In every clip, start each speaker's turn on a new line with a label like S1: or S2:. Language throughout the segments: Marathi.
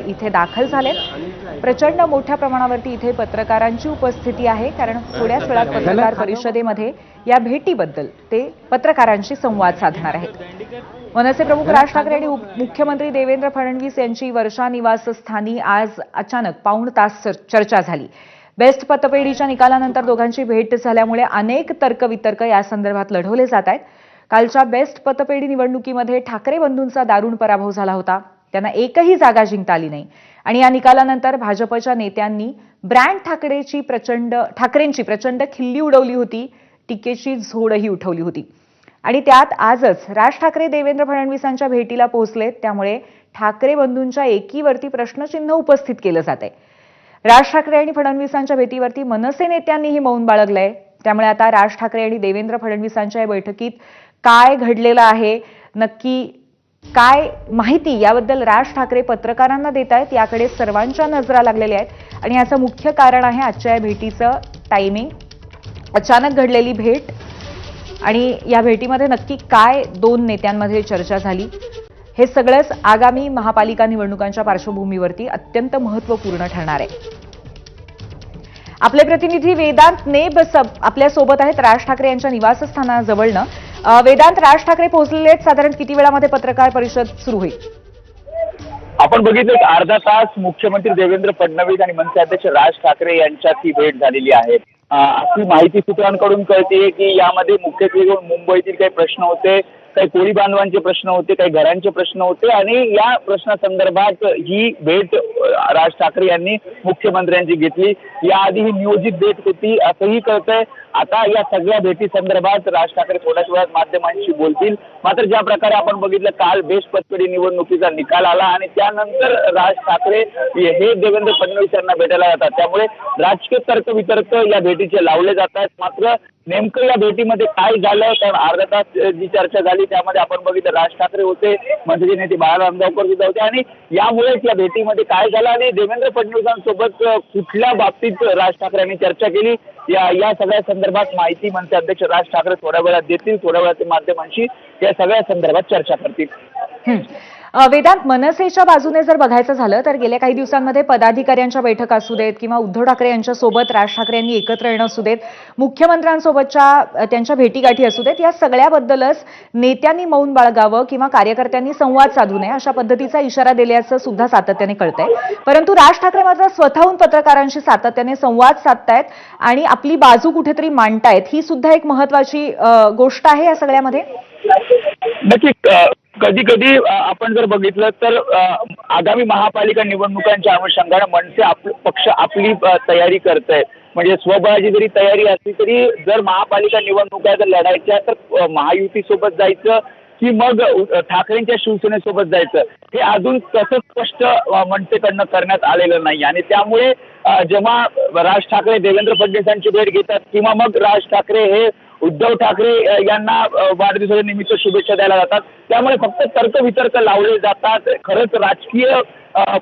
S1: इथे दाखल झालेत. प्रचंड मोठ्या प्रमाणावरती इथे पत्रकारांची उपस्थिती आहे, कारण थोड्याच वेळात पत्रकार परिषदेमध्ये या भेटीबद्दल ते पत्रकारांशी संवाद साधणार आहेत. मनसे प्रमुख राज ठाकरे आणि मुख्यमंत्री देवेंद्र फडणवीस यांची वर्षा निवासस्थानी आज अचानक पाऊण तास चर्चा झाली. बेस्ट पतपेढीच्या निकालानंतर दोघांची भेट झाल्यामुळे अनेक तर्कवितर्क या संदर्भात लढवले जात आहेत. कालच्या बेस्ट पतपेढी निवडणुकीमध्ये ठाकरे बंधूंचा दारुण पराभव झाला होता. त्यांना एकही जागा जिंकता आली नाही आणि या निकालानंतर भाजपच्या नेत्यांनी ब्रँड ठाकरेंची प्रचंड खिल्ली उडवली होती, टीकेची झोडही उठवली होती. आणि त्यात आजच राज ठाकरे देवेंद्र फडणवीसांच्या भेटीला पोहोचलेत. त्यामुळे ठाकरे बंधूंच्या एकीवरती प्रश्नचिन्ह उपस्थित केलं जात आहे. राज ठाकरे आणि फडणवीसांच्या भेटीवरती मनसे नेत्यांनीही मौन बाळगलंय. त्यामुळे आता राज ठाकरे आणि देवेंद्र फडणवीसांच्या या बैठकीत काय घडलेलं आहे, नक्की काय माहिती याबद्दल राज ठाकरे पत्रकारांना देत आहेत, याकडे सर्वांच्या नजरा लागलेल्या आहेत. आणि याचं मुख्य कारण आहे आजच्या या भेटीचं टायमिंग, अचानक घडलेली भेट आणि या भेटीमध्ये नक्की काय दोन नेत्यांमध्ये चर्चा झाली, हे सगळंच आगामी महापालिका निवडणुकांच्या पार्श्वभूमीवरती अत्यंत महत्त्वपूर्ण ठरणार आहे. आपले प्रतिनिधी वेदांत नेब आपल्या सोबत आहेत राज ठाकरे यांच्या निवासस्थानाजवळनं. वेदांत, राज ठाकरे पोहोचलेले आहेत. साधारण किती वेळामध्ये पत्रकार परिषद सुरू होईल?
S2: आपण बघितलं अर्धा तास मुख्यमंत्री देवेंद्र फडणवीस आणि मनसे अध्यक्ष राज ठाकरे यांच्यात ही भेट झालेली आहे. अशी माहिती सूत्रांकडून कळते की यामध्ये मुख्यत्वे मुंबईतील काही प्रश्न होते, काही कोळी बांधवांचे प्रश्न होते, काही घरांचे प्रश्न होते आणि या प्रश्नासंदर्भात ही भेट राज ठाकरे यांनी मुख्यमंत्र्यांची घेतली. याआधी ही नियोजित भेट होती असंही कळतंय. आता या सगळ्या भेटी संदर्भात राज ठाकरे थोड्याच वेळात माध्यमांशी बोलतील. मात्र ज्या प्रकारे आपण बघितलं काल बेस्ट पतपेढी निवडणुकीचा निकाल आला आणि त्यानंतर राज ठाकरे हे देवेंद्र फडणवीस यांना भेटायला जातात. त्यामुळे राजकीय तर्कवितर्क या भेटीचे लावले जातात. मात्र नेमकं या भेटीमध्ये काय झालं, कारण अर्धा तास जी चर्चा झाली त्यामध्ये आपण बघितलं राज ठाकरे होते, मनसेचे नेते बाळा रामगावकर सुद्धा होते आणि यामुळेच या भेटीमध्ये काय झालं आणि देवेंद्र फडणवीसांसोबत कुठल्या बाबतीत राज ठाकरे यांनी चर्चा केली, या सगळ्या संदर्भात माहिती मनसे अध्यक्ष राज ठाकरे थोड्या वेळात देतील. थोड्या वेळात ते माध्यमांशी या सगळ्या संदर्भात चर्चा करतील.
S1: वेदांत, मनसेच्या बाजूने जर बघायचं झालं तर गेल्या काही दिवसांमध्ये पदाधिकाऱ्यांच्या बैठका असू देत किंवा उद्धव ठाकरे यांच्यासोबत राज ठाकरे यांनी एकत्र येणं असू देत, मुख्यमंत्र्यांसोबतच्या त्यांच्या भेटीगाठी असू देत, या सगळ्याबद्दलच नेत्यांनी मौन बाळगावं किंवा कार्यकर्त्यांनी संवाद साधू नये अशा पद्धतीचा इशारा दिल्याचं सुद्धा सातत्याने कळतंय. परंतु राज ठाकरे मात्र स्वतःहून पत्रकारांशी सातत्याने संवाद साधतायत आणि आपली बाजू कुठेतरी मांडतायत. ही सुद्धा एक महत्वाची गोष्ट आहे या सगळ्यामध्ये.
S2: नक्की कधी कधी आपण जर बघितलं तर आगामी महापालिका निवडणुकांच्या अनुषंगाने मनसे पक्ष आपली तयारी करत आहे. म्हणजे स्वबळाची जरी तयारी असली तरी जर महापालिका निवडणुका जर लढायच्या तर महायुतीसोबत जायचं की मग ठाकरेंच्या शिवसेनेसोबत जायचं, हे अजून तसं स्पष्ट मनसेकडनं करण्यात आलेलं नाही. आणि त्यामुळे जेव्हा राज ठाकरे देवेंद्र फडणवीसांची भेट घेतात किंवा मग राज ठाकरे हे उद्धव ठाकरे यांना वाढदिवसाच्या निमित्त शुभेच्छा द्यायला जातात, त्यामुळे फक्त तर्कवितर्क लावले जातात. खरंच राजकीय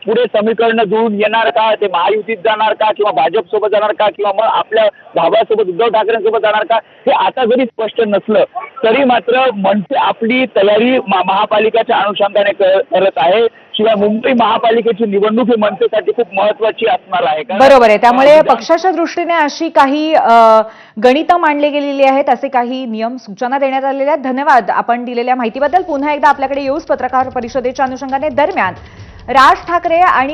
S2: पुढे समीकरण जुळून येणार का, ते महायुतीत जाणार का किंवा भाजप सोबत जाणार का किंवा मग आपल्या भावासोबत उद्धव ठाकरेंसोबत जाणार का, हे आता जरी स्पष्ट नसलं तरी मात्र मनसे आपली तयारी महापालिकेच्या अनुषंगाने करत आहे. शिवाय मुंबई महापालिकेची निवडणूक ही मनसेसाठी खूप महत्वाची असणार आहे.
S1: बरोबर आहे. त्यामुळे पक्षाच्या दृष्टीने अशी काही गणितं मांडली गेलेली आहेत, असे काही नियम सूचना देण्यात आलेल्या आहेत. धन्यवाद आपण दिलेल्या माहितीबद्दल. पुन्हा एकदा आपल्याकडे येऊच पत्रकार परिषदेच्या अनुषंगाने. दरम्यान राज ठाकरे आणि